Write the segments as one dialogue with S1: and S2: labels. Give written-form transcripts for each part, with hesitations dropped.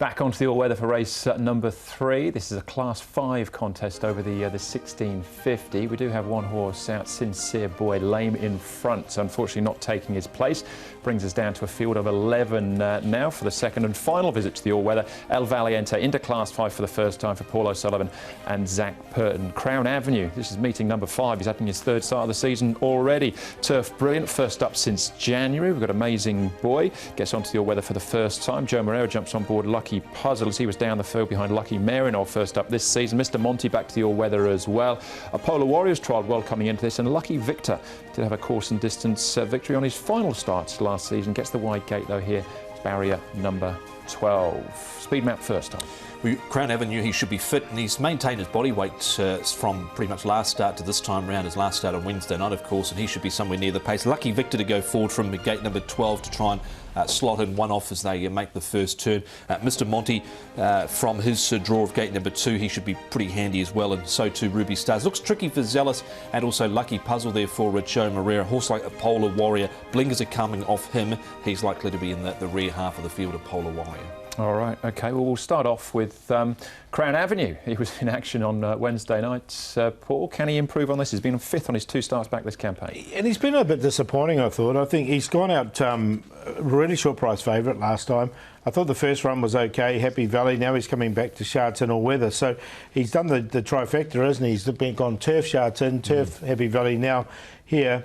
S1: Back onto the all-weather for race number 3. This is a Class 5 contest over the 1650. We do have one horse out, Sincere Boy, lame in front, so unfortunately not taking his place. Brings us down to a field of 11 now for the second and final visit to the all-weather. El Valiente into Class 5 for the first time for Paul O'Sullivan and Zach Purton. Crown Avenue, this is meeting number 5. He's having his third start of the season already. Turf Brilliant, first up since January. We've got Amazing Boy, gets onto the all-weather for the first time. Joe Moreira jumps on board Lucky Puzzle as he was down the field behind Lucky Marinol first up this season. Mr. Monty back to the all-weather as well. Apollo Warriors trialled well coming into this, and Lucky Victor did have a course and distance victory on his final starts last season. Gets the wide gate though here. Barrier number 12. Speed map first up.
S2: Crown Avenue, he should be fit, and he's maintained his body weight from pretty much last start to this time round. His last start on Wednesday night, of course, and he should be somewhere near the pace. Lucky Victor to go forward from gate number 12 to try and slot in one off as they make the first turn. Mr. Monty, from his draw of gate number 2, he should be pretty handy as well, and so too Ruby Stars. Looks tricky for Zealous, and also Lucky Puzzle there for Joe Moreira. Horse like a Polar Warrior, blinkers are coming off him. He's likely to be in the rear half of the field of Polar Warrior.
S1: All right, OK, well, we'll start off with Crown Avenue. He was in action on Wednesday night. Paul, can he improve on this? He's been 5th on his 2 starts back this campaign.
S3: And he's been a bit disappointing, I thought. I think he's gone out really short price favourite last time. I thought the first run was OK, Happy Valley. Now he's coming back to Sha Tin all weather. So he's done the trifecta, isn't he? He's gone turf, Sha Tin, turf, Happy Valley, now here.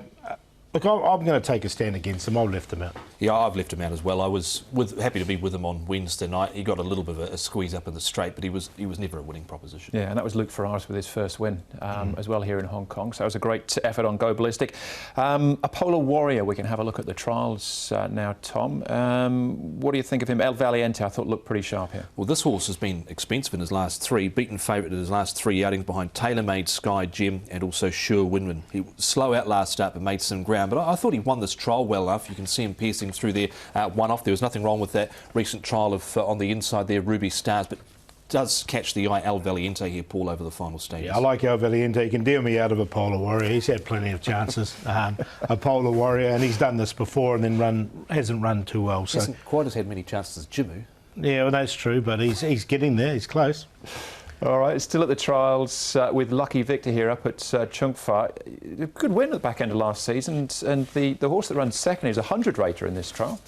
S3: Look, I'm going to take a stand against him. I'll left him out.
S2: Yeah, I've left him out as well. I was happy to be with him on Wednesday night. He got a little bit of a squeeze up in the straight, but he was never a winning proposition.
S1: Yeah, and that was Luke Ferraris with his first win as well here in Hong Kong. So that was a great effort on Go Ballistic. A Polar Warrior, we can have a look at the trials now, Tom. What do you think of him? El Valiente, I thought, looked pretty sharp here.
S2: Well, this horse has been expensive in his last 3, beaten favourite in his last 3 outings behind TaylorMade, Sky Gem and also Sure Winman. He was slow out last start but made some ground, but I thought he won this trial well enough. You can see him piercing through there, one off. There was nothing wrong with that recent trial of on the inside there, Ruby Stars, but does catch the eye El Valiente here, Paul, over the final stages.
S3: Yeah, I like El Valiente. He can deal me out of a Polar Warrior. He's had plenty of chances. A Polar Warrior, and he's done this before and then hasn't run too well. So
S2: hasn't quite as had many chances as Jimu.
S3: Yeah, well, that's true, but he's getting there. He's close.
S1: All right, still at the trials with Lucky Victor here up at Chung Fa. Good win at the back end of last season, and the horse that runs second is a 100-rater in this trial.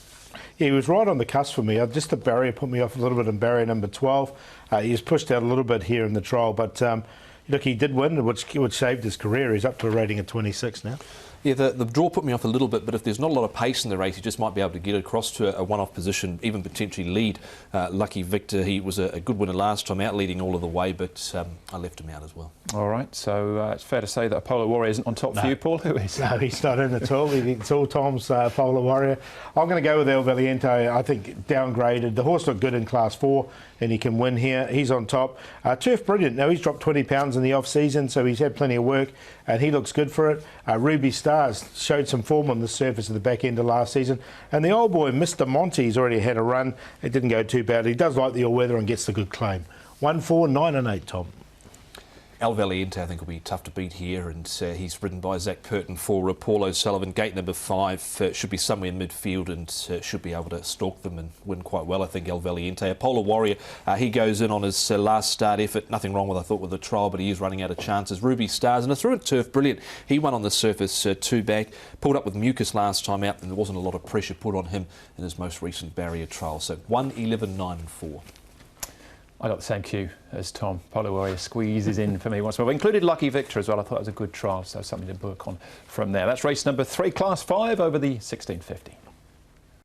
S3: Yeah, he was right on the cusp for me. Just the barrier put me off a little bit in barrier number 12. He was pushed out a little bit here in the trial, but look, he did win, which saved his career. He's up to a rating of 26 now.
S2: Yeah, the draw put me off a little bit, but if there's not a lot of pace in the race, he just might be able to get across to a one-off position, even potentially lead Lucky Victor. He was a good winner last time out, leading all of the way, but I left him out as well.
S1: All right, so it's fair to say that Apollo Warrior isn't on top for you, Paul. Who is?
S3: No, he's not in at all. It's all Tom's Polar Warrior. I'm going to go with El Valiente. I think downgraded. The horse looked good in Class 4, and he can win here. He's on top. Turf Brilliant. Now, he's dropped 20 pounds in the off-season, so he's had plenty of work, and he looks good for it. Ruby Stars showed some form on the surface at the back end of last season. And the old boy, Mr. Monty's already had a run. It didn't go too bad. He does like the all-weather and gets the good claim. 1, 4, 9 and 8, Tom.
S2: El Valiente, I think, will be tough to beat here, and he's ridden by Zach Purton for Paul O'Sullivan. Gate number 5 should be somewhere in midfield and should be able to stalk them and win quite well, I think, El Valiente. A Polar Warrior, he goes in on his last start effort. Nothing wrong with, I thought, with the trial, but he is running out of chances. Ruby Stars, and a through at Turf Brilliant. He won on the surface 2 back, pulled up with mucus last time out, and there wasn't a lot of pressure put on him in his most recent barrier trial. So 1, 11, 9 and 4.
S1: I got the same cue as Tom. Polar Warrior squeezes in for me once more. We included Lucky Victor as well. I thought it was a good trial, so something to work on from there. That's race number 3, Class 5 over the 1650.